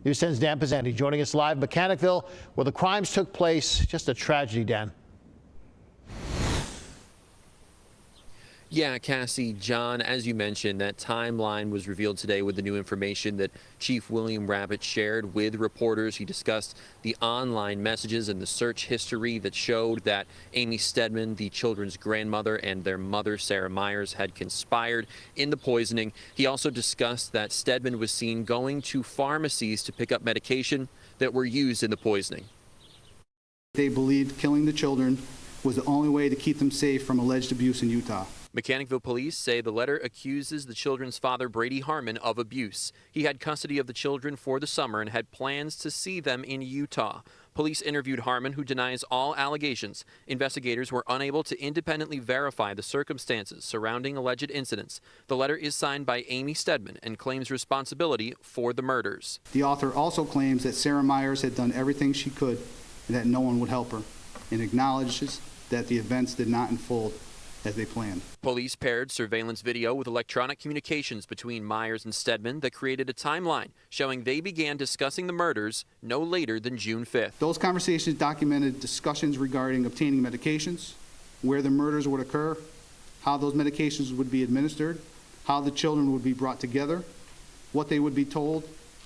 News 10's Dan Pizzanti joining us live in Mechanicville, where the crimes took place. Just a tragedy, Dan. Yeah, Cassie, John, as you mentioned, that timeline was revealed today with the new information that Chief William Rabbit shared with reporters. He discussed the online messages and the search history that showed that Amy Stedman, the children's grandmother, and their mother, Sarah Myers, had conspired in the poisoning. He also discussed that Stedman was seen going to pharmacies to pick up medication that were used in the poisoning. They believed killing the children was the only way to keep them safe from alleged abuse in Utah. Mechanicville police say the letter accuses the children's father, Brady Harmon, of abuse. He had custody of the children for the summer and had plans to see them in Utah. Police interviewed Harmon, who denies all allegations. Investigators were unable to independently verify the circumstances surrounding alleged incidents. The letter is signed by Amy Stedman and claims responsibility for the murders. The author also claims that Sarah Myers had done everything she could and that no one would help her, and acknowledges that the events did not unfold as they planned. Police paired surveillance video with electronic communications between Myers and Stedman that created a timeline showing they began discussing the murders no later than June 5th. Those conversations documented discussions regarding obtaining medications, where the murders would occur, how those medications would be administered, how the children would be brought together, what they would be told,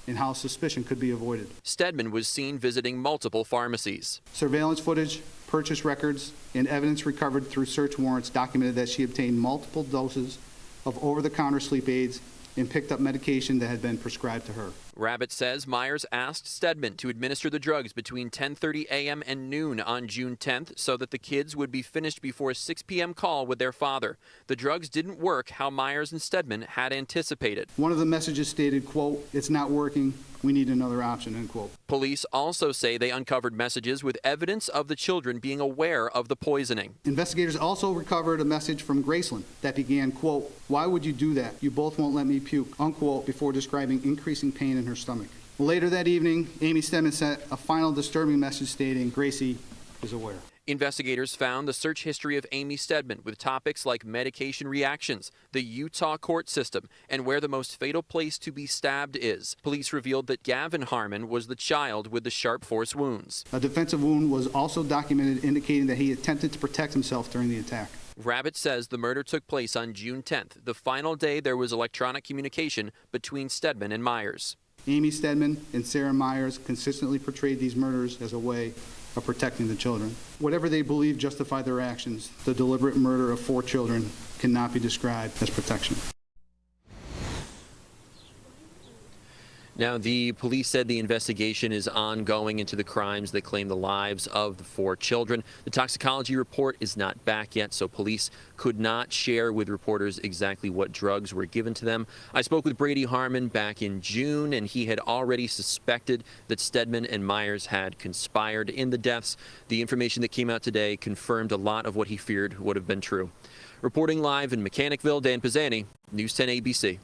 and how suspicion could be avoided. Stedman was seen visiting multiple pharmacies. Surveillance footage, purchase records, and evidence recovered through search warrants documented that she obtained multiple doses of over-the-counter sleep aids and picked up medication that had been prescribed to her. Rabbit says Myers asked Stedman to administer the drugs between 10:30 a.m. and noon on June 10th so that the kids would be finished before a 6 p.m. call with their father. The drugs didn't work how Myers and Stedman had anticipated. One of the messages stated, quote, "It's not working. We need another option," end quote. Police also say they uncovered messages with evidence of the children being aware of the poisoning. Investigators also recovered a message from Graceland that began, quote, "Why would you do that? You both won't let me puke," unquote, before describing increasing pain in her stomach. Later that evening, Amy Stedman sent a final disturbing message stating, "Gracie is aware." Investigators found the search history of Amy Stedman with topics like medication reactions, the Utah court system, and where the most fatal place to be stabbed is. Police revealed that Gavin Harmon was the child with the sharp force wounds. A defensive wound was also documented indicating that he attempted to protect himself during the attack. Rabbit says the murder took place on June 10th, the final day there was electronic communication between Stedman and Myers. Amy Stedman and Sarah Myers consistently portrayed these murders as a way of protecting the children. Whatever they believe justified their actions, the deliberate murder of 4 children cannot be described as protection. Now, the police said the investigation is ongoing into the crimes that claim the lives of the 4 children. The toxicology report is not back yet, so police could not share with reporters exactly what drugs were given to them. I spoke with Brady Harmon back in June, and he had already suspected that Stedman and Myers had conspired in the deaths. The information that came out today confirmed a lot of what he feared would have been true. Reporting live in Mechanicville, Dan Pizzanti, News 10 ABC.